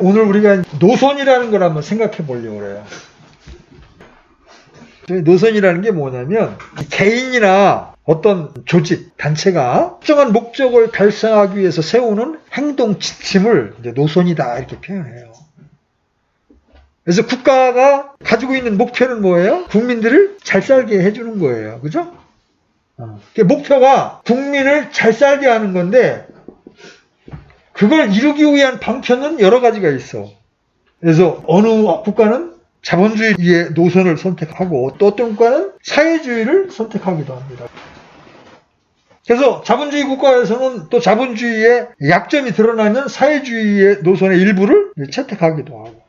오늘 우리가 노선이라는 걸 한번 생각해 보려고 그래요. 노선이라는 게 뭐냐면 개인이나 어떤 조직, 단체가 특정한 목적을 달성하기 위해서 세우는 행동 지침을 이제 노선이다 이렇게 표현해요. 그래서 국가가 가지고 있는 목표는 뭐예요? 국민들을 잘 살게 해주는 거예요. 그죠? 목표가 국민을 잘 살게 하는 건데 그걸 이루기 위한 방편은 여러 가지가 있어. 그래서 어느 국가는 자본주의의 노선을 선택하고 또 어떤 국가는 사회주의를 선택하기도 합니다. 그래서 자본주의 국가에서는 또 자본주의의 약점이 드러나면 사회주의의 노선의 일부를 채택하기도 하고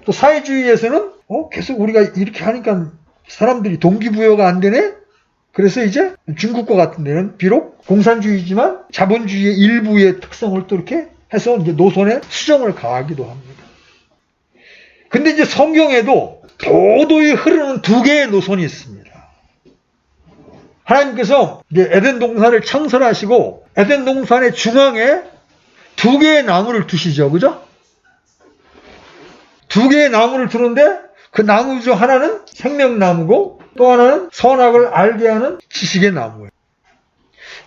또 사회주의에서는 계속 우리가 이렇게 하니까 사람들이 동기부여가 안 되네? 그래서 이제 중국과 같은 데는 비록 공산주의지만 자본주의의 일부의 특성을 또 이렇게 해서 이제 노선에 수정을 가하기도 합니다. 근데 이제 성경에도 도도히 흐르는 두 개의 노선이 있습니다. 하나님께서 이제 에덴 동산을 창설하시고 에덴 동산의 중앙에 두 개의 나무를 두시죠. 그죠? 두 개의 나무를 두는데 그 나무 중 하나는 생명나무고 또 하나는 선악을 알게 하는 지식의 나무예요.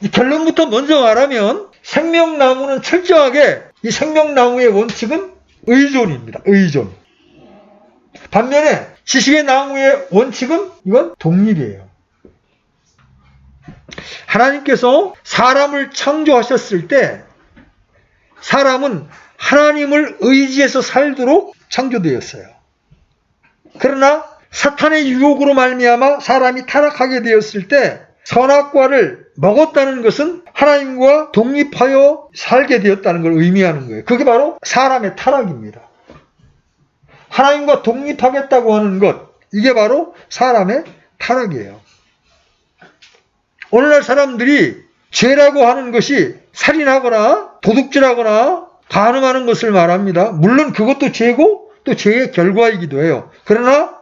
이 결론부터 먼저 말하면 생명나무는 철저하게 이 생명나무의 원칙은 의존입니다. 의존. 반면에 지식의 나무의 원칙은 이건 독립이에요. 하나님께서 사람을 창조하셨을 때 사람은 하나님을 의지해서 살도록 창조되었어요. 그러나 사탄의 유혹으로 말미암아 사람이 타락하게 되었을 때 선악과를 먹었다는 것은 하나님과 독립하여 살게 되었다는 걸 의미하는 거예요. 그게 바로 사람의 타락입니다. 하나님과 독립하겠다고 하는 것, 이게 바로 사람의 타락이에요. 오늘날 사람들이 죄라고 하는 것이 살인하거나 도둑질하거나 간음하는 것을 말합니다. 물론 그것도 죄고 또 죄의 결과이기도 해요. 그러나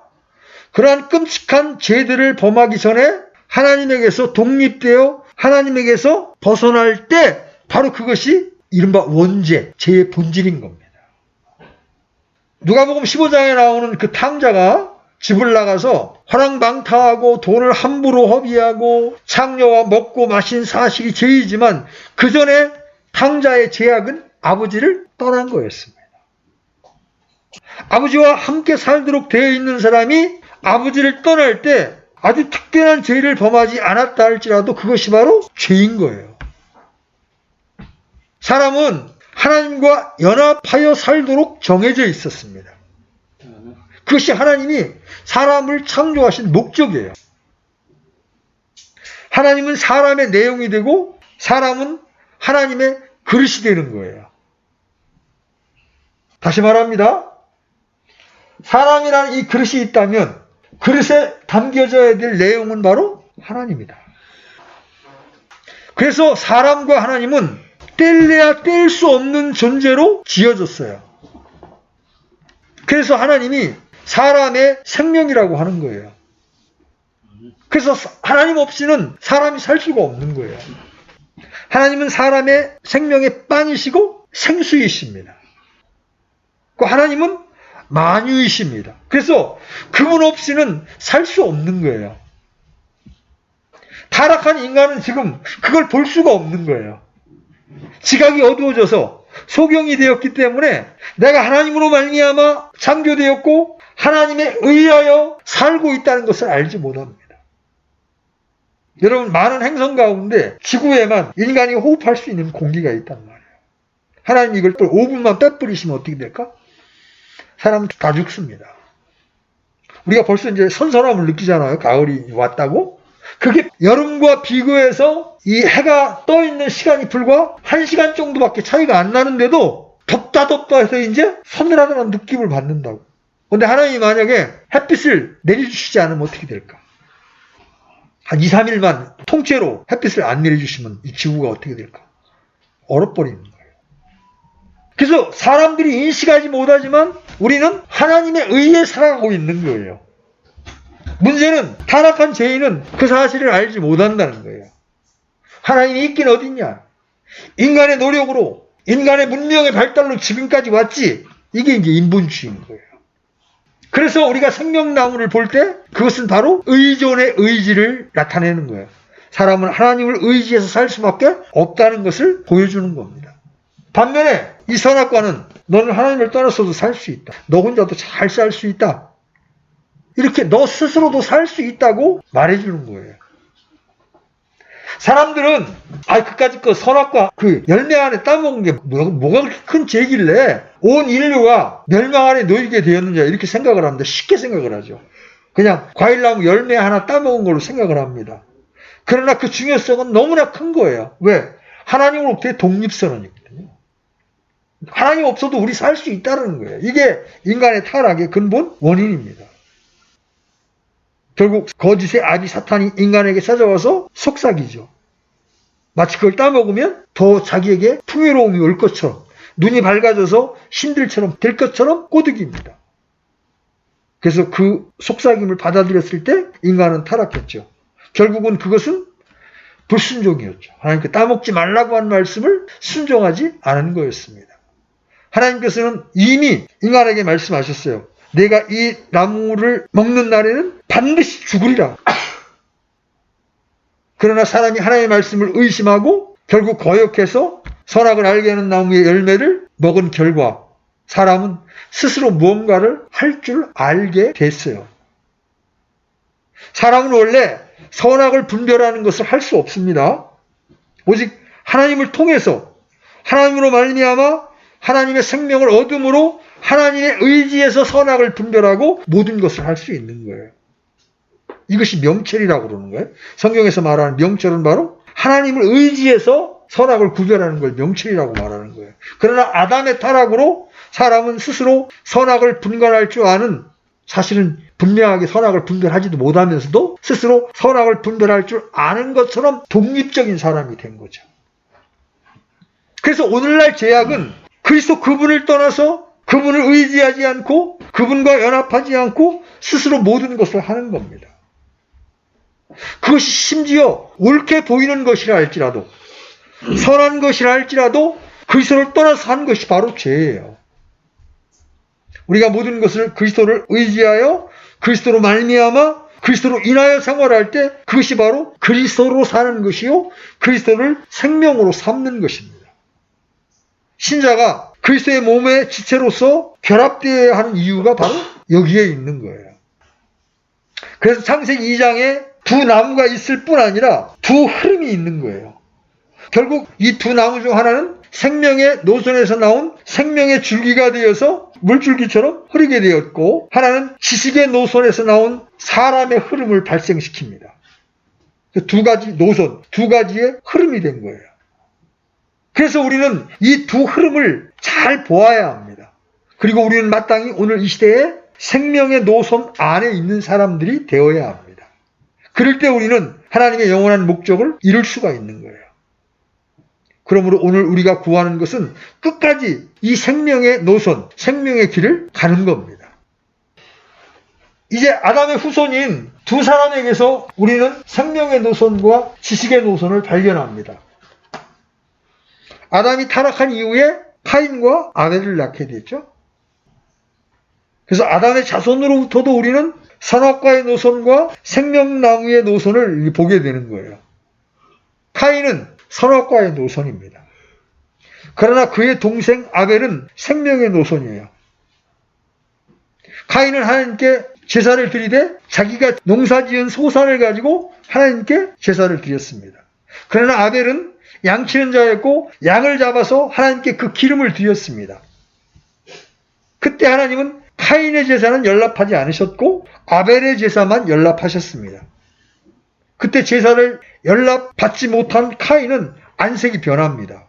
그러한 끔찍한 죄들을 범하기 전에 하나님에게서 독립되어 하나님에게서 벗어날 때 바로 그것이 이른바 원죄, 죄의 본질인 겁니다. 누가복음 15장에 나오는 그 탕자가 집을 나가서 화랑방탕하고 돈을 함부로 허비하고 창녀와 먹고 마신 사실이 죄이지만 그 전에 탕자의 죄악은 아버지를 떠난 거였습니다. 아버지와 함께 살도록 되어 있는 사람이 아버지를 떠날 때 아주 특별한 죄를 범하지 않았다 할지라도 그것이 바로 죄인 거예요. 사람은 하나님과 연합하여 살도록 정해져 있었습니다. 그것이 하나님이 사람을 창조하신 목적이에요. 하나님은 사람의 내용이 되고 사람은 하나님의 그릇이 되는 거예요. 다시 말합니다. 사람이라는 이 그릇이 있다면 그릇에 담겨져야 될 내용은 바로 하나님이다. 그래서 사람과 하나님은 뗄래야 뗄 수 없는 존재로 지어졌어요. 그래서 하나님이 사람의 생명이라고 하는 거예요. 그래서 하나님 없이는 사람이 살 수가 없는 거예요. 하나님은 사람의 생명의 빵이시고 생수이십니다. 하나님은 만유이십니다. 그래서 그분 없이는 살 수 없는 거예요. 타락한 인간은 지금 그걸 볼 수가 없는 거예요. 지각이 어두워져서 소경이 되었기 때문에 내가 하나님으로 말미암아 창조되었고 하나님에 의하여 살고 있다는 것을 알지 못합니다. 여러분, 많은 행성 가운데 지구에만 인간이 호흡할 수 있는 공기가 있단 말이에요. 하나님 이걸 또 5분만 빼버리시면 어떻게 될까? 사람은 다 죽습니다. 우리가 벌써 이제 선선함을 느끼잖아요. 가을이 왔다고. 그게 여름과 비교해서 이 해가 떠 있는 시간이 불과 1시간 정도밖에 차이가 안 나는데도 덥다 해서 이제 서늘하다는 느낌을 받는다고. 근데 하나님이 만약에 햇빛을 내려주시지 않으면 어떻게 될까? 한 2, 3일만 통째로 햇빛을 안 내려주시면 이 지구가 어떻게 될까? 얼어버리는 거예요. 그래서 사람들이 인식하지 못하지만 우리는 하나님에 의해 살아가고 있는 거예요. 문제는 타락한 죄인은 그 사실을 알지 못한다는 거예요. 하나님이 있긴 어딨냐? 인간의 노력으로, 인간의 문명의 발달로 지금까지 왔지. 이게 이제 인본주의인 거예요. 그래서 우리가 생명나무를 볼 때 그것은 바로 의존의 의지를 나타내는 거예요. 사람은 하나님을 의지해서 살 수밖에 없다는 것을 보여주는 겁니다. 반면에 이 선악과는 너는 하나님을 떠나서도 살 수 있다. 너 혼자도 잘 살 수 있다. 이렇게 너 스스로도 살 수 있다고 말해주는 거예요. 사람들은 그까짓 그 선악과 그 열매 안에 따먹은 게 뭐가 그렇게 큰 죄길래 온 인류가 멸망 안에 놓이게 되었느냐 이렇게 생각을 합니다. 쉽게 생각을 하죠. 그냥 과일나무 열매 하나 따먹은 걸로 생각을 합니다. 그러나 그 중요성은 너무나 큰 거예요. 왜? 하나님으로부터의 독립선언이거든요. 하나님 없어도 우리 살 수 있다는 거예요. 이게 인간의 타락의 근본 원인입니다. 결국 거짓의 아비 사탄이 인간에게 찾아와서 속삭이죠. 마치 그걸 따먹으면 더 자기에게 풍요로움이 올 것처럼, 눈이 밝아져서 신들처럼 될 것처럼 꼬드깁니다. 그래서 그 속삭임을 받아들였을 때 인간은 타락했죠. 결국은 그것은 불순종이었죠. 하나님께 따먹지 말라고 한 말씀을 순종하지 않은 거였습니다. 하나님께서는 이미 인간에게 말씀하셨어요. 내가 이 나무를 먹는 날에는 반드시 죽으리라. 그러나 사람이 하나님의 말씀을 의심하고 결국 거역해서 선악을 알게 하는 나무의 열매를 먹은 결과 사람은 스스로 무언가를 할 줄 알게 됐어요. 사람은 원래 선악을 분별하는 것을 할 수 없습니다. 오직 하나님을 통해서 하나님으로 말미암아 하나님의 생명을 얻음으로 하나님의 의지에서 선악을 분별하고 모든 것을 할 수 있는 거예요. 이것이 명철이라고 그러는 거예요. 성경에서 말하는 명철은 바로 하나님을 의지해서 선악을 구별하는 걸 명철이라고 말하는 거예요. 그러나 아담의 타락으로 사람은 스스로 선악을 분간할 줄 아는, 사실은 분명하게 선악을 분별하지도 못하면서도 스스로 선악을 분별할 줄 아는 것처럼 독립적인 사람이 된 거죠. 그래서 오늘날 죄악은 그리스도 그분을 떠나서 그분을 의지하지 않고 그분과 연합하지 않고 스스로 모든 것을 하는 겁니다. 그것이 심지어 옳게 보이는 것이라 할지라도 선한 것이라 할지라도 그리스도를 떠나서 하는 것이 바로 죄예요. 우리가 모든 것을 그리스도를 의지하여 그리스도로 말미암아 그리스도로 인하여 생활할 때 그것이 바로 그리스도로 사는 것이요 그리스도를 생명으로 삼는 것입니다. 신자가 그리스도의 몸의 지체로서 결합되어야 하는 이유가 바로 여기에 있는 거예요. 그래서 창세기 2장에 두 나무가 있을 뿐 아니라 두 흐름이 있는 거예요. 결국 이 두 나무 중 하나는 생명의 노선에서 나온 생명의 줄기가 되어서 물줄기처럼 흐르게 되었고 하나는 지식의 노선에서 나온 사람의 흐름을 발생시킵니다. 두 가지 노선, 두 가지의 흐름이 된 거예요. 그래서 우리는 이 두 흐름을 잘 보아야 합니다. 그리고 우리는 마땅히 오늘 이 시대에 생명의 노선 안에 있는 사람들이 되어야 합니다. 그럴 때 우리는 하나님의 영원한 목적을 이룰 수가 있는 거예요. 그러므로 오늘 우리가 구하는 것은 끝까지 이 생명의 노선, 생명의 길을 가는 겁니다. 이제 아담의 후손인 두 사람에게서 우리는 생명의 노선과 지식의 노선을 발견합니다. 아담이 타락한 이후에 카인과 아벨을 낳게 됐죠. 그래서 아담의 자손으로부터도 우리는 선악과의 노선과 생명나무의 노선을 보게 되는 거예요. 카인은 선악과의 노선입니다. 그러나 그의 동생 아벨은 생명의 노선이에요. 카인은 하나님께 제사를 드리되 자기가 농사지은 소산을 가지고 하나님께 제사를 드렸습니다. 그러나 아벨은 양치는 자였고 양을 잡아서 하나님께 그 기름을 드렸습니다. 그때 하나님은 카인의 제사는 연락하지 않으셨고 아벨의 제사만 연락하셨습니다. 그때 제사를 연락받지 못한 카인은 안색이 변합니다.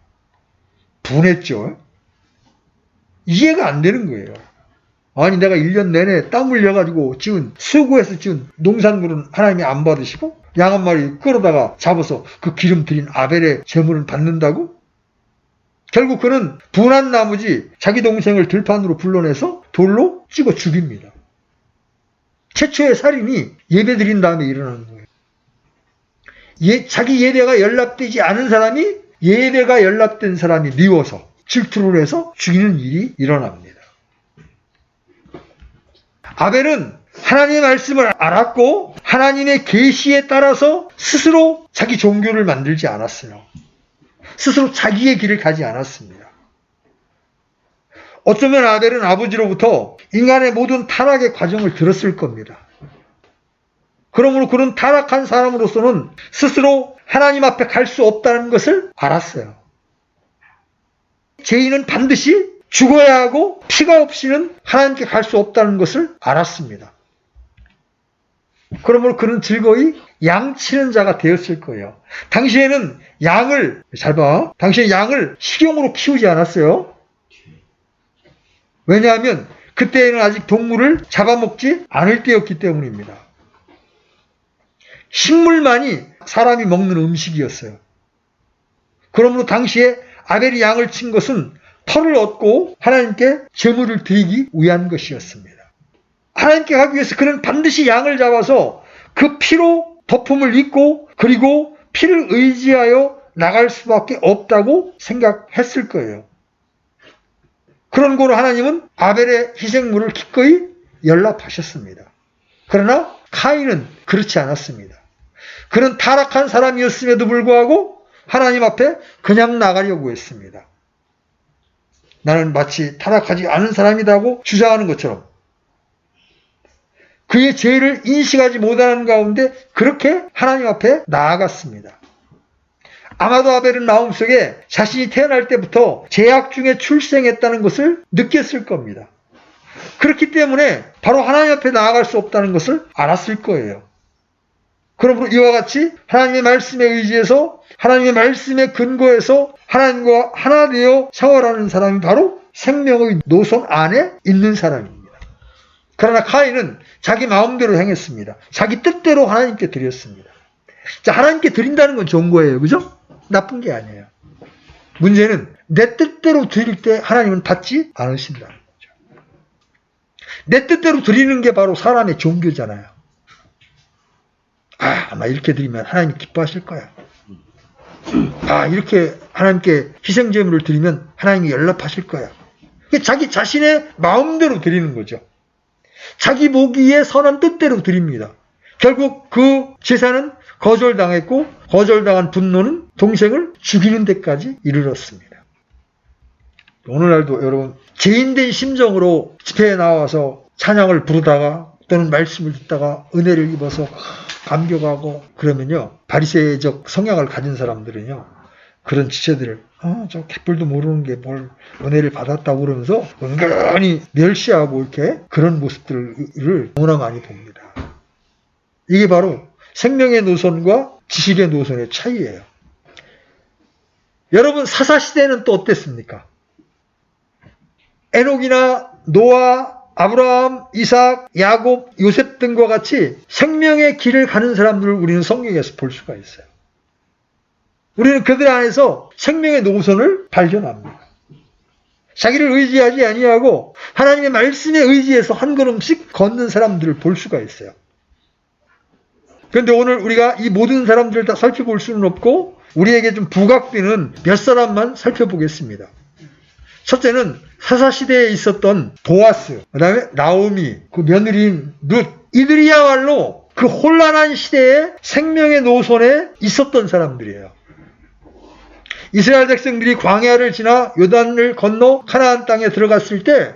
분했죠. 이해가 안 되는 거예요. 아니 내가 1년 내내 땀 흘려가지고 지은 수고해서 지은 농산물은 하나님이 안 받으시고 양 한 마리 끌어다가 잡아서 그 기름 드린 아벨의 제물을 받는다고? 결국 그는 분한 나머지 자기 동생을 들판으로 불러내서 돌로 찍어 죽입니다. 최초의 살인이 예배 드린 다음에 일어나는 거예요. 자기 예배가 연락되지 않은 사람이 예배가 연락된 사람이 미워서 질투를 해서 죽이는 일이 일어납니다. 아벨은 하나님의 말씀을 알았고 하나님의 계시에 따라서 스스로 자기 종교를 만들지 않았어요. 스스로 자기의 길을 가지 않았습니다. 어쩌면 아벨은 아버지로부터 인간의 모든 타락의 과정을 들었을 겁니다. 그러므로 그는 타락한 사람으로서는 스스로 하나님 앞에 갈 수 없다는 것을 알았어요. 죄인은 반드시 죽어야 하고 피가 없이는 하나님께 갈 수 없다는 것을 알았습니다. 그러므로 그는 즐거이 양치는 자가 되었을 거예요. 당시에는 양을, 잘 봐. 당시에 양을 식용으로 키우지 않았어요. 왜냐하면 그때에는 아직 동물을 잡아먹지 않을 때였기 때문입니다. 식물만이 사람이 먹는 음식이었어요. 그러므로 당시에 아벨이 양을 친 것은 털을 얻고 하나님께 제물을 드리기 위한 것이었습니다. 하나님께 가기 위해서 그는 반드시 양을 잡아서 그 피로 덮음을 입고 그리고 피를 의지하여 나갈 수밖에 없다고 생각했을 거예요. 그런 고로 하나님은 아벨의 희생물을 기꺼이 연락하셨습니다. 그러나 카인은 그렇지 않았습니다. 그는 타락한 사람이었음에도 불구하고 하나님 앞에 그냥 나가려고 했습니다. 나는 마치 타락하지 않은 사람이라고 주장하는 것처럼 그의 죄를 인식하지 못하는 가운데 그렇게 하나님 앞에 나아갔습니다. 아마도 아벨은 마음속에 자신이 태어날 때부터 죄악 중에 출생했다는 것을 느꼈을 겁니다. 그렇기 때문에 바로 하나님 앞에 나아갈 수 없다는 것을 알았을 거예요. 그러므로 이와 같이 하나님의 말씀에 의지해서 하나님의 말씀에 근거해서 하나님과 하나 되어 생활하는 사람이 바로 생명의 노선 안에 있는 사람입니다. 그러나 카인은 자기 마음대로 행했습니다. 자기 뜻대로 하나님께 드렸습니다. 자, 하나님께 드린다는 건 좋은 거예요. 그죠? 나쁜 게 아니에요. 문제는 내 뜻대로 드릴 때 하나님은 받지 않으신다는 거죠. 내 뜻대로 드리는 게 바로 사람의 종교잖아요. 아마 이렇게 드리면 하나님이 기뻐하실 거야. 이렇게 하나님께 희생제물을 드리면 하나님이 연락하실 거야. 자기 자신의 마음대로 드리는 거죠. 자기 보기에 선한 뜻대로 드립니다. 결국 그 제사는 거절당했고 거절당한 분노는 동생을 죽이는 데까지 이르렀습니다. 오늘날도 여러분 죄인된 심정으로 집회에 나와서 찬양을 부르다가 또는 말씀을 듣다가 은혜를 입어서 감격하고 그러면요, 바리새적 성향을 가진 사람들은요, 그런 지체들을 저 갯불도 모르는 게 뭘 은혜를 받았다고 그러면서 은근히 멸시하고 이렇게 그런 모습들을 너무나 많이 봅니다. 이게 바로 생명의 노선과 지식의 노선의 차이예요. 여러분 사사시대는 또 어땠습니까? 에녹이나 노아, 아브라함, 이삭, 야곱, 요셉 등과 같이 생명의 길을 가는 사람들을 우리는 성경에서 볼 수가 있어요. 우리는 그들 안에서 생명의 노선을 발견합니다. 자기를 의지하지 아니하고 하나님의 말씀에 의지해서 한 걸음씩 걷는 사람들을 볼 수가 있어요. 그런데 오늘 우리가 이 모든 사람들을 다 살펴볼 수는 없고 우리에게 좀 부각되는 몇 사람만 살펴보겠습니다. 첫째는 사사시대에 있었던 보아스, 그 다음에 나오미, 그 며느리인 룻, 이들이야말로 그 혼란한 시대에 생명의 노선에 있었던 사람들이에요. 이스라엘 백성들이 광야를 지나 요단을 건너 가나안 땅에 들어갔을 때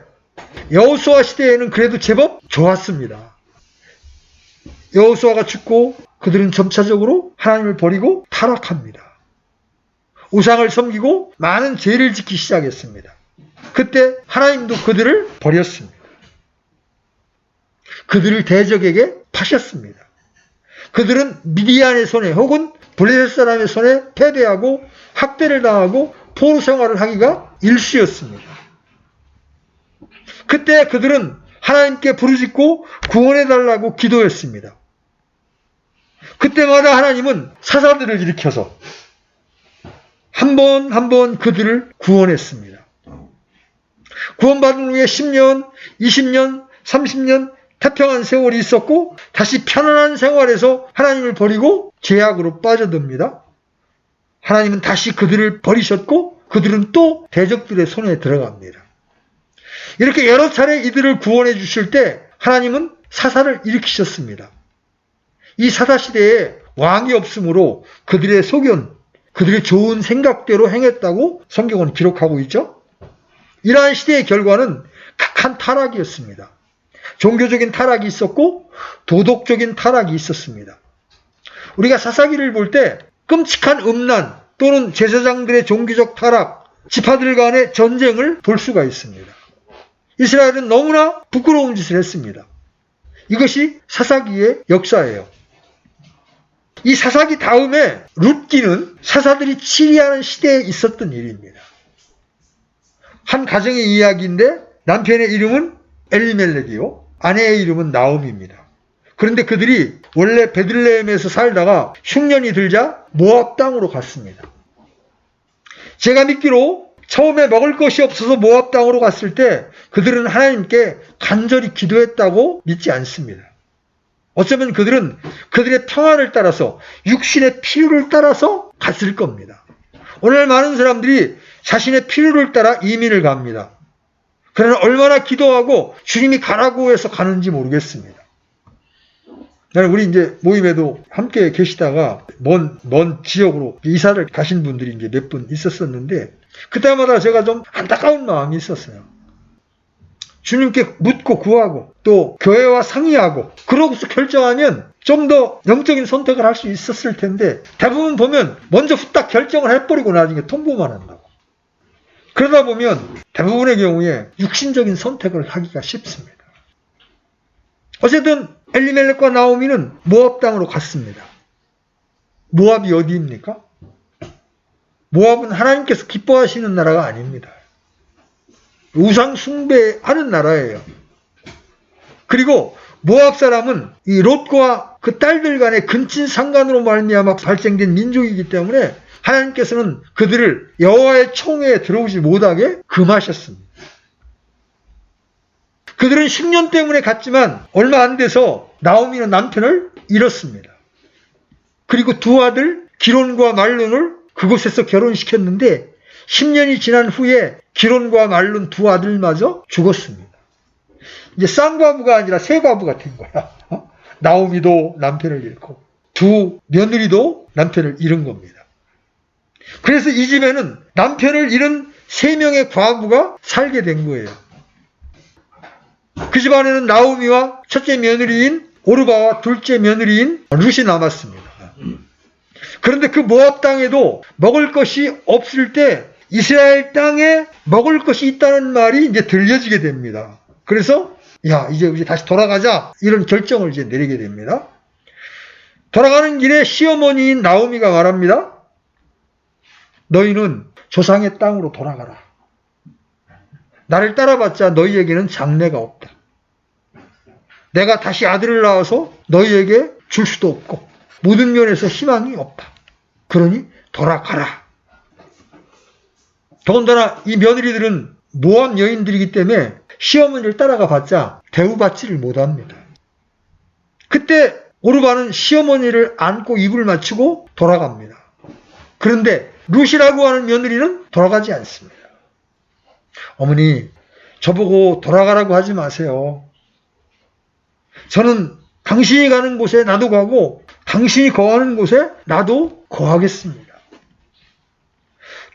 여호수아 시대에는 그래도 제법 좋았습니다. 여호수아가 죽고 그들은 점차적으로 하나님을 버리고 타락합니다. 우상을 섬기고 많은 죄를 짓기 시작했습니다. 그때 하나님도 그들을 버렸습니다. 그들을 대적에게 파셨습니다. 그들은 미디안의 손에 혹은 블레셋 사람의 손에 패배하고 학대를 당하고 포로 생활을 하기가 일쑤였습니다. 그때 그들은 하나님께 부르짖고 구원해달라고 기도했습니다. 그때마다 하나님은 사사들을 일으켜서 한 번 한 번 그들을 구원했습니다. 구원받은 후에 10년, 20년, 30년 태평한 세월이 있었고 다시 편안한 생활에서 하나님을 버리고 죄악으로 빠져듭니다. 하나님은 다시 그들을 버리셨고 그들은 또 대적들의 손에 들어갑니다. 이렇게 여러 차례 이들을 구원해 주실 때 하나님은 사사를 일으키셨습니다. 이 사사 시대에 왕이 없으므로 그들의 소견, 그들의 좋은 생각대로 행했다고 성경은 기록하고 있죠. 이러한 시대의 결과는 극한 타락이었습니다. 종교적인 타락이 있었고 도덕적인 타락이 있었습니다. 우리가 사사기를 볼 때 끔찍한 음란 또는 제사장들의 종교적 타락, 지파들 간의 전쟁을 볼 수가 있습니다. 이스라엘은 너무나 부끄러운 짓을 했습니다. 이것이 사사기의 역사예요. 이 사사기 다음에 룻기는 사사들이 치리하는 시대에 있었던 일입니다. 한 가정의 이야기인데 남편의 이름은 엘리멜렉이요, 아내의 이름은 나오미입니다. 그런데 그들이 원래 베들레헴에서 살다가 흉년이 들자 모압 땅으로 갔습니다. 제가 믿기로 처음에 먹을 것이 없어서 모압 땅으로 갔을 때 그들은 하나님께 간절히 기도했다고 믿지 않습니다. 어쩌면 그들은 그들의 평안을 따라서 육신의 필요를 따라서 갔을 겁니다. 오늘 많은 사람들이 자신의 필요를 따라 이민을 갑니다. 그러나 얼마나 기도하고 주님이 가라고 해서 가는지 모르겠습니다. 우리 이제 모임에도 함께 계시다가 먼 지역으로 이사를 가신 분들이 이제 몇 분 있었었는데 그때마다 제가 좀 안타까운 마음이 있었어요. 주님께 묻고 구하고 또 교회와 상의하고 그러고서 결정하면 좀 더 영적인 선택을 할 수 있었을 텐데 대부분 보면 먼저 후딱 결정을 해버리고 나중에 통보만 한다고. 그러다 보면 대부분의 경우에 육신적인 선택을 하기가 쉽습니다. 어쨌든 엘리멜렉과 나오미는 모압 땅으로 갔습니다. 모압이 어디입니까? 모압은 하나님께서 기뻐하시는 나라가 아닙니다. 우상 숭배하는 나라예요. 그리고 모압 사람은 이 롯과 그 딸들 간의 근친 상간으로 말미암아 발생된 민족이기 때문에 하나님께서는 그들을 여호와의 총회에 들어오지 못하게 금하셨습니다. 그들은 10년 때문에 갔지만 얼마 안 돼서 나오미는 남편을 잃었습니다. 그리고 두 아들 기론과 말론을 그곳에서 결혼시켰는데 10년이 지난 후에 기론과 말론 두 아들마저 죽었습니다. 이제 쌍과부가 아니라 새과부가 된 거야. 나오미도 남편을 잃고 두 며느리도 남편을 잃은 겁니다. 그래서 이 집에는 남편을 잃은 3명의 과부가 살게 된 거예요. 그 집안에는 나오미와 첫째 며느리인 오르바와 둘째 며느리인 룻이 남았습니다. 그런데 그 모압 땅에도 먹을 것이 없을 때 이스라엘 땅에 먹을 것이 있다는 말이 이제 들려지게 됩니다. 그래서 이제 우리 다시 돌아가자 이런 결정을 이제 내리게 됩니다. 돌아가는 길에 시어머니인 나오미가 말합니다. 너희는 조상의 땅으로 돌아가라. 나를 따라봤자 너희에게는 장래가 없다. 내가 다시 아들을 낳아서 너희에게 줄 수도 없고 모든 면에서 희망이 없다. 그러니 돌아가라. 더군다나 이 며느리들은 모압 여인들이기 때문에 시어머니를 따라가 봤자 대우받지를 못합니다. 그때 오르바는 시어머니를 안고 입을 맞추고 돌아갑니다. 그런데 룻이라고 하는 며느리는 돌아가지 않습니다. 어머니, 저보고 돌아가라고 하지 마세요. 저는 당신이 가는 곳에 나도 가고 당신이 거하는 곳에 나도 거하겠습니다.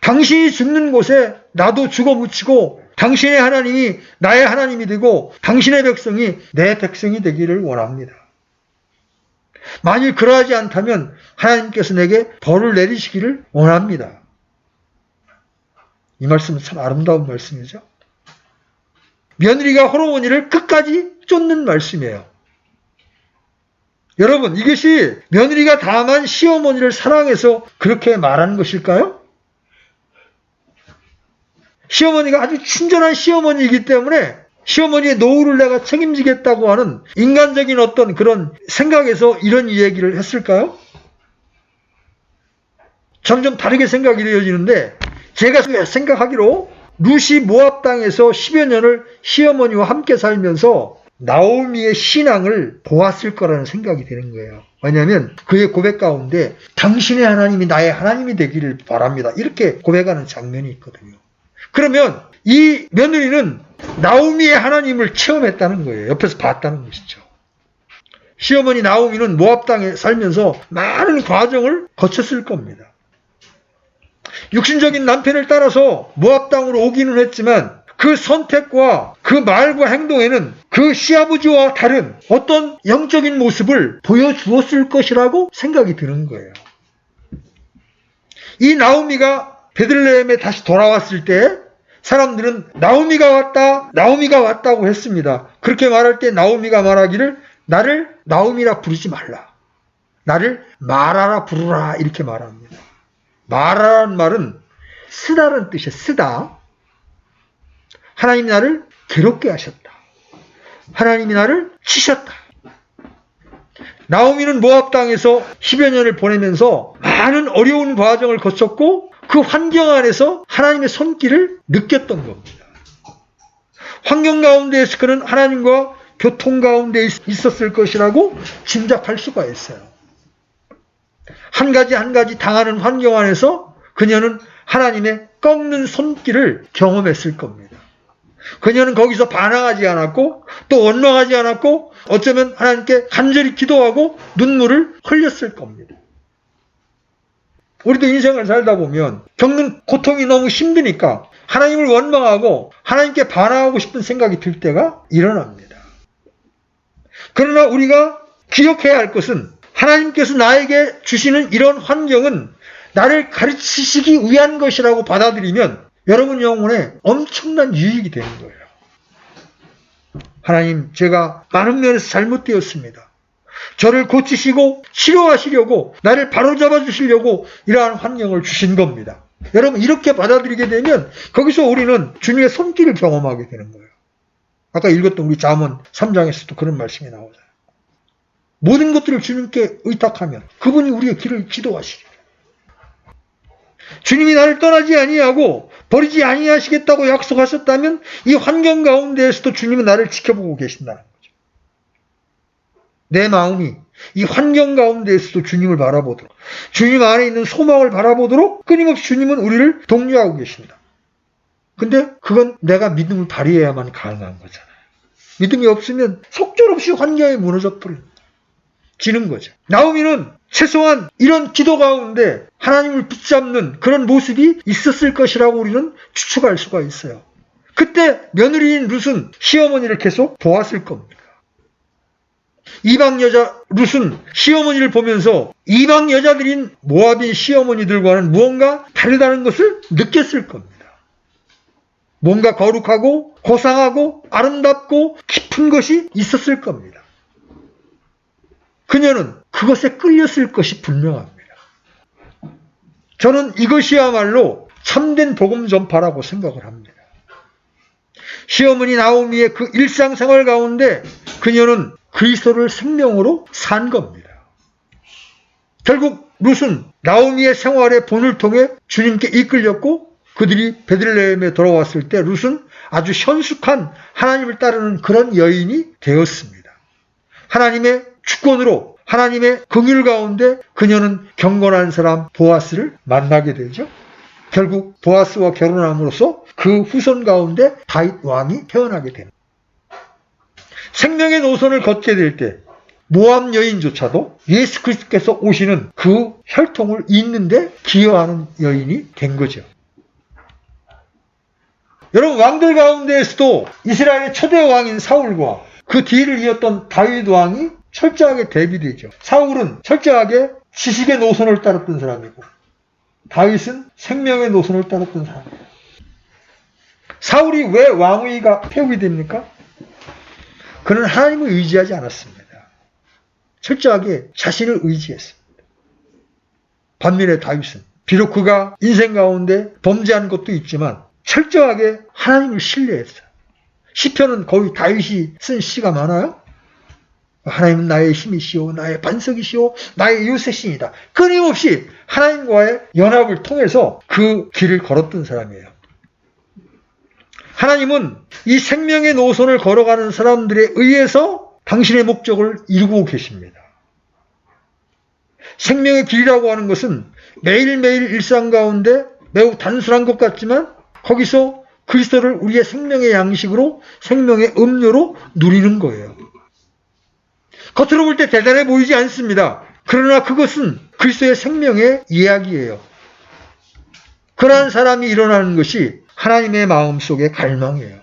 당신이 죽는 곳에 나도 죽어 묻히고 당신의 하나님이 나의 하나님이 되고 당신의 백성이 내 백성이 되기를 원합니다. 만일 그러하지 않다면 하나님께서 내게 벌을 내리시기를 원합니다. 이 말씀은 참 아름다운 말씀이죠. 며느리가 호르몬이를 끝까지 쫓는 말씀이에요. 여러분, 이것이 며느리가 다만 시어머니를 사랑해서 그렇게 말하는 것일까요? 시어머니가 아주 친절한 시어머니이기 때문에 시어머니의 노후를 내가 책임지겠다고 하는 인간적인 어떤 그런 생각에서 이런 이야기를 했을까요? 저는 좀 다르게 생각이 되어지는데 제가 생각하기로 룻이 모압 땅에서 10여 년을 시어머니와 함께 살면서 나오미의 신앙을 보았을 거라는 생각이 드는 거예요. 왜냐하면 그의 고백 가운데 당신의 하나님이 나의 하나님이 되기를 바랍니다. 이렇게 고백하는 장면이 있거든요. 그러면 이 며느리는 나오미의 하나님을 체험했다는 거예요. 옆에서 봤다는 것이죠. 시어머니 나오미는 모압 땅에 살면서 많은 과정을 거쳤을 겁니다. 육신적인 남편을 따라서 모압 땅으로 오기는 했지만 그 선택과 그 말과 행동에는 그 시아버지와 다른 어떤 영적인 모습을 보여주었을 것이라고 생각이 드는 거예요. 이 나오미가 베들레헴에 다시 돌아왔을 때 사람들은 나오미가 왔다고 했습니다. 그렇게 말할 때 나오미가 말하기를 나를 나오미라 부르지 말라. 나를 마라라 부르라 이렇게 말합니다. 마라라는 말은 쓰다라는 뜻이에요. 쓰다. 하나님이 나를 괴롭게 하셨다. 하나님이 나를 치셨다. 나오미는 모압 땅에서 10여 년을 보내면서 많은 어려운 과정을 거쳤고 그 환경 안에서 하나님의 손길을 느꼈던 겁니다. 환경 가운데에서 그는 하나님과 교통 가운데 있었을 것이라고 짐작할 수가 있어요. 한 가지 한 가지 당하는 환경 안에서 그녀는 하나님의 꺾는 손길을 경험했을 겁니다. 그녀는 거기서 반항하지 않았고 또 원망하지 않았고 어쩌면 하나님께 간절히 기도하고 눈물을 흘렸을 겁니다. 우리도 인생을 살다 보면 겪는 고통이 너무 힘드니까 하나님을 원망하고 하나님께 반항하고 싶은 생각이 들 때가 일어납니다. 그러나 우리가 기억해야 할 것은 하나님께서 나에게 주시는 이런 환경은 나를 가르치시기 위한 것이라고 받아들이면 여러분 영혼에 엄청난 유익이 되는 거예요. 하나님, 제가 많은 면에서 잘못되었습니다. 저를 고치시고 치료하시려고 나를 바로잡아 주시려고 이러한 환경을 주신 겁니다. 여러분 이렇게 받아들이게 되면 거기서 우리는 주님의 손길을 경험하게 되는 거예요. 아까 읽었던 우리 잠언 3장에서도 그런 말씀이 나오잖아요. 모든 것들을 주님께 의탁하면 그분이 우리의 길을 지도하시리라. 주님이 나를 떠나지 아니하고 버리지 아니하시겠다고 약속하셨다면 이 환경 가운데에서도 주님은 나를 지켜보고 계신다는 거죠. 내 마음이 이 환경 가운데에서도 주님을 바라보도록, 주님 안에 있는 소망을 바라보도록 끊임없이 주님은 우리를 독려하고 계신다. 근데 그건 내가 믿음을 발휘해야만 가능한 거잖아요. 믿음이 없으면 속절없이 환경에 무너져 버리는 거죠. 나오미는 최소한 이런 기도 가운데 하나님을 붙잡는 그런 모습이 있었을 것이라고 우리는 추측할 수가 있어요. 그때 며느리인 룻은 시어머니를 계속 보았을 겁니다. 이방 여자 룻은 시어머니를 보면서 이방 여자들인 모압인 시어머니들과는 무언가 다르다는 것을 느꼈을 겁니다. 뭔가 거룩하고 고상하고 아름답고 깊은 것이 있었을 겁니다. 그녀는 그것에 끌렸을 것이 분명합니다. 저는 이것이야말로 참된 복음 전파라고 생각을 합니다. 시어머니 나오미의 그 일상생활 가운데 그녀는 그리스도를 생명으로 산 겁니다. 결국 룻은 나오미의 생활의 본을 통해 주님께 이끌렸고 그들이 베들레헴에 돌아왔을 때 룻은 아주 현숙한 하나님을 따르는 그런 여인이 되었습니다. 하나님의 주권으로 하나님의 긍휼 가운데 그녀는 경건한 사람 보아스를 만나게 되죠. 결국 보아스와 결혼함으로써 그 후손 가운데 다윗 왕이 태어나게 됩니다. 생명의 노선을 걷게 될 때 모압 여인조차도 예수 그리스도께서 오시는 그 혈통을 잇는데 기여하는 여인이 된 거죠. 여러분 왕들 가운데에서도 이스라엘의 초대 왕인 사울과 그 뒤를 이었던 다윗 왕이 철저하게 대비되죠. 사울은 철저하게 지식의 노선을 따랐던 사람이고 다윗은 생명의 노선을 따랐던 사람이에요. 사울이 왜 왕위가 폐업이 됩니까? 그는 하나님을 의지하지 않았습니다. 철저하게 자신을 의지했습니다. 반면에 다윗은 비록 그가 인생 가운데 범죄한 것도 있지만 철저하게 하나님을 신뢰했어요. 시편은 거의 다윗이 쓴 시가 많아요. 하나님은 나의 힘이시오, 나의 반석이시오, 나의 요새신이다. 끊임없이 하나님과의 연합을 통해서 그 길을 걸었던 사람이에요. 하나님은 이 생명의 노선을 걸어가는 사람들에 의해서 당신의 목적을 이루고 계십니다. 생명의 길이라고 하는 것은 매일매일 일상 가운데 매우 단순한 것 같지만 거기서 그리스도를 우리의 생명의 양식으로, 생명의 음료로 누리는 거예요. 겉으로 볼 때 대단해 보이지 않습니다. 그러나 그것은 그리스도의 생명의 이야기예요. 그러한 사람이 일어나는 것이 하나님의 마음속의 갈망이에요.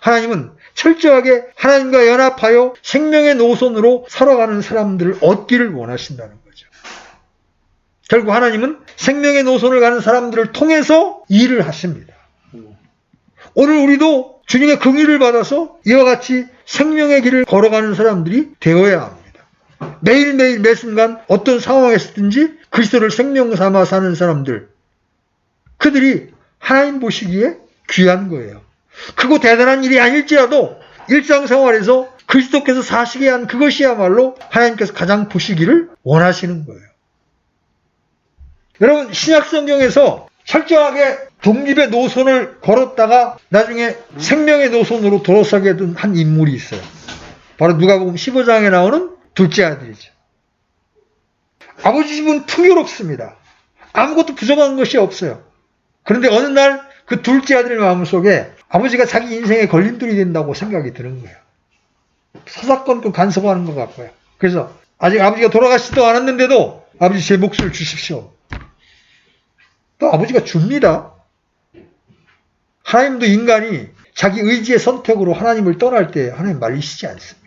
하나님은 철저하게 하나님과 연합하여 생명의 노선으로 살아가는 사람들을 얻기를 원하신다는 거죠. 결국 하나님은 생명의 노선을 가는 사람들을 통해서 일을 하십니다. 오늘 우리도 주님의 긍휼을 받아서 이와 같이 생명의 길을 걸어가는 사람들이 되어야 합니다. 매일매일 매 순간 어떤 상황에서든지 그리스도를 생명 삼아 사는 사람들, 그들이 하나님 보시기에 귀한 거예요. 크고 대단한 일이 아닐지라도 일상생활에서 그리스도께서 사시게 한 그것이야말로 하나님께서 가장 보시기를 원하시는 거예요. 여러분, 신약성경에서 철저하게 독립의 노선을 걸었다가 나중에 생명의 노선으로 돌아서게 된 한 인물이 있어요. 바로 누가복음 15장에 나오는 둘째 아들이죠. 아버지 집은 풍요롭습니다. 아무것도 부족한 것이 없어요. 그런데 어느 날 그 둘째 아들의 마음속에 아버지가 자기 인생의 걸림돌이 된다고 생각이 드는 거예요. 사사건건 간섭하는 것 같고요. 그래서 아직 아버지가 돌아가시지도 않았는데도 아버지 제 몫을 주십시오. 또 아버지가 줍니다. 하나님도 인간이 자기 의지의 선택으로 하나님을 떠날 때 하나님 말리시지 않습니다.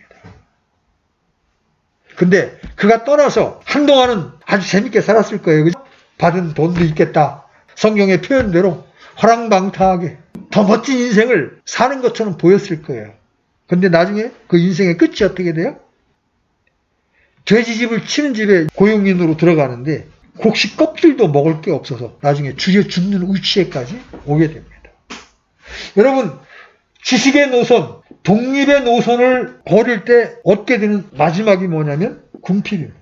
근데 그가 떠나서 한동안은 아주 재밌게 살았을 거예요. 그죠? 받은 돈도 있겠다. 성경의 표현대로 허랑방탕하게 더 멋진 인생을 사는 것처럼 보였을 거예요. 근데 나중에 그 인생의 끝이 어떻게 돼요? 돼지집을 치는 집에 고용인으로 들어가는데 곡식 껍질도 먹을 게 없어서 나중에 죽여 죽는 위치에까지 오게 됩니다. 여러분, 지식의 노선, 독립의 노선을 걸을 때 얻게 되는 마지막이 뭐냐면 궁핍입니다.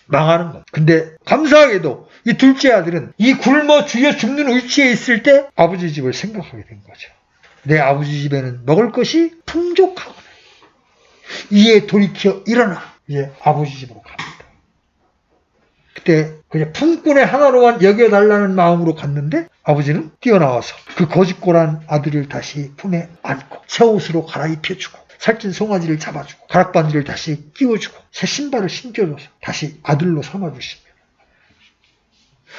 망하는 것. 근데 감사하게도 이 둘째 아들은 이 굶어 죽여 죽는 위치에 있을 때 아버지 집을 생각하게 된 거죠. 내 아버지 집에는 먹을 것이 풍족하구나. 이에 돌이켜 일어나 이제 아버지 집으로 갑니다. 그때 그냥 품꾼의 하나로만 여겨달라는 마음으로 갔는데 아버지는 뛰어나와서 그 거짓골한 아들을 다시 품에 안고 새 옷으로 갈아입혀주고 살찐 송아지를 잡아주고 가락반지를 다시 끼워주고 새 신발을 신겨줘서 다시 아들로 삼아주십니다.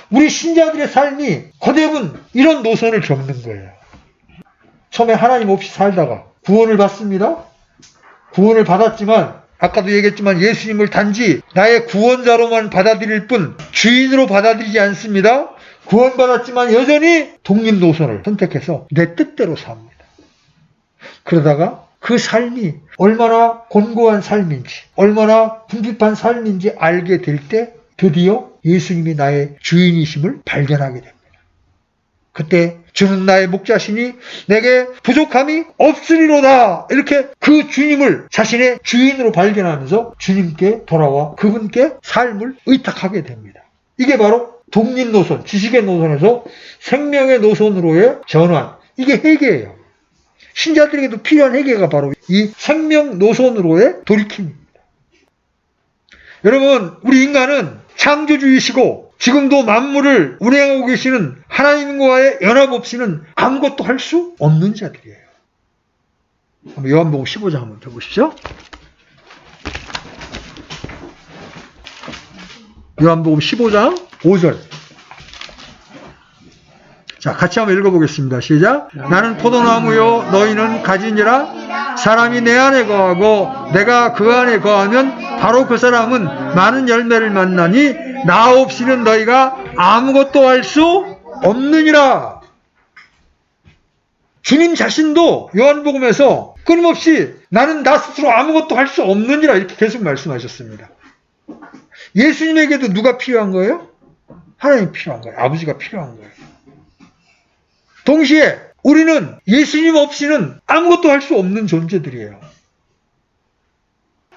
우리 신자들의 삶이 거대분 이런 노선을 겪는 거예요. 처음에 하나님 없이 살다가 구원을 받습니다. 구원을 받았지만 아까도 얘기했지만 예수님을 단지 나의 구원자로만 받아들일 뿐 주인으로 받아들이지 않습니다. 구원받았지만 여전히 독립 노선을 선택해서 내 뜻대로 삽니다. 그러다가 그 삶이 얼마나 곤고한 삶인지 얼마나 궁핍한 삶인지 알게 될 때 드디어 예수님이 나의 주인이심을 발견하게 됩니다. 그때 주는 나의 목자시니 내게 부족함이 없으리로다. 이렇게 그 주님을 자신의 주인으로 발견하면서 주님께 돌아와 그분께 삶을 의탁하게 됩니다. 이게 바로 독립노선, 지식의 노선에서 생명의 노선으로의 전환. 이게 회개예요. 신자들에게도 필요한 회개가 바로 이 생명 노선으로의 돌이킴입니다. 여러분, 우리 인간은 창조주이시고 지금도 만물을 운행하고 계시는 하나님과의 연합 없이는 아무것도 할 수 없는 자들이에요. 한번 요한복음 15장 한번 펴보십시오. 요한복음 15장 5절. 자, 같이 한번 읽어보겠습니다. 시작. 나는 포도나무요 너희는 가지니라. 사람이 내 안에 거하고 내가 그 안에 거하면 바로 그 사람은 많은 열매를 만나니 나 없이는 너희가 아무것도 할 수 없느니라. 주님 자신도 요한복음에서 끊임없이 나는 나 스스로 아무것도 할 수 없느니라 이렇게 계속 말씀하셨습니다. 예수님에게도 누가 필요한 거예요? 하나님이 필요한 거예요. 아버지가 필요한 거예요. 동시에 우리는 예수님 없이는 아무것도 할 수 없는 존재들이에요.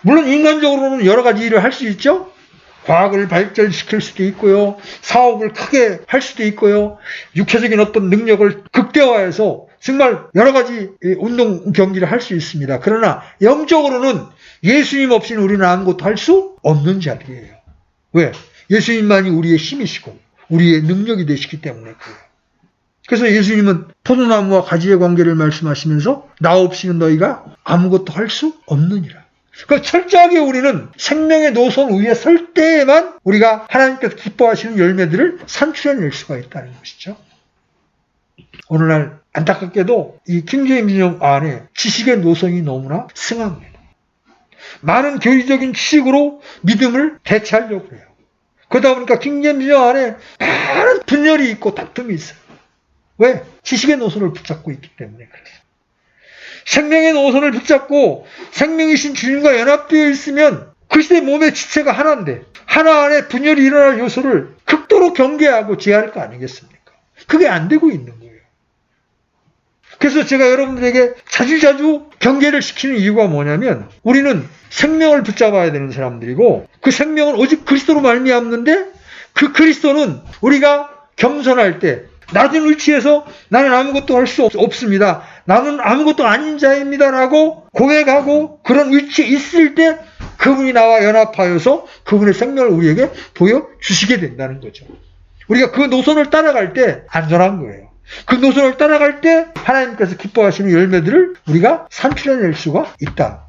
물론 인간적으로는 여러 가지 일을 할 수 있죠. 과학을 발전시킬 수도 있고요. 사업을 크게 할 수도 있고요. 육체적인 어떤 능력을 극대화해서 정말 여러 가지 운동 경기를 할 수 있습니다. 그러나 영적으로는 예수님 없이는 우리는 아무것도 할 수 없는 자들이에요. 왜? 예수님만이 우리의 힘이시고 우리의 능력이 되시기 때문에 그래요. 그래서 예수님은 포도나무와 가지의 관계를 말씀하시면서 나 없이는 너희가 아무것도 할 수 없느니라. 그러니까 철저하게 우리는 생명의 노선 위에 설 때에만 우리가 하나님께서 기뻐하시는 열매들을 산출해낼 수가 있다는 것이죠. 오늘날 안타깝게도 이 킹제임스 번역 안에 지식의 노선이 너무나 승합니다. 많은 교리적인 지식으로 믿음을 대체하려고 해요. 그러다 보니까 킹제임스 번역 안에 많은 분열이 있고 다툼이 있어요. 왜? 지식의 노선을 붙잡고 있기 때문에 그렇습니다. 생명의 노선을 붙잡고 생명이신 주님과 연합되어 있으면 그리스도의 몸의 지체가 하나인데 하나 안에 분열이 일어날 요소를 극도로 경계하고 제어할 거 아니겠습니까? 그게 안 되고 있는 거예요. 그래서 제가 여러분들에게 자주자주 경계를 시키는 이유가 뭐냐면 우리는 생명을 붙잡아야 되는 사람들이고 그 생명은 오직 그리스도로 말미암는데 그 그리스도는 우리가 겸손할 때 낮은 위치에서 나는 아무것도 할 수 없습니다. 나는 아무것도 아닌 자입니다라고 고백하고 그런 위치에 있을 때 그분이 나와 연합하여서 그분의 생명을 우리에게 보여주시게 된다는 거죠. 우리가 그 노선을 따라갈 때 안전한 거예요. 그 노선을 따라갈 때 하나님께서 기뻐하시는 열매들을 우리가 산출해낼 수가 있다.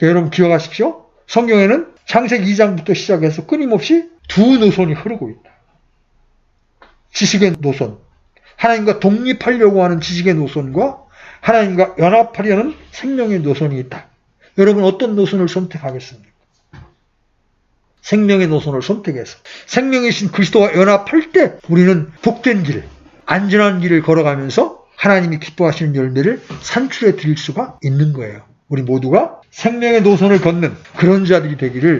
여러분 기억하십시오. 성경에는 창세기 2장부터 시작해서 끊임없이 두 노선이 흐르고 있다. 지식의 노선, 하나님과 독립하려고 하는 지식의 노선과 하나님과 연합하려는 생명의 노선이 있다. 여러분 어떤 노선을 선택하겠습니까? 생명의 노선을 선택해서 생명이신 그리스도와 연합할 때 우리는 복된 길, 안전한 길을 걸어가면서 하나님이 기뻐하시는 열매를 산출해 드릴 수가 있는 거예요. 우리 모두가 생명의 노선을 걷는 그런 자들이 되기를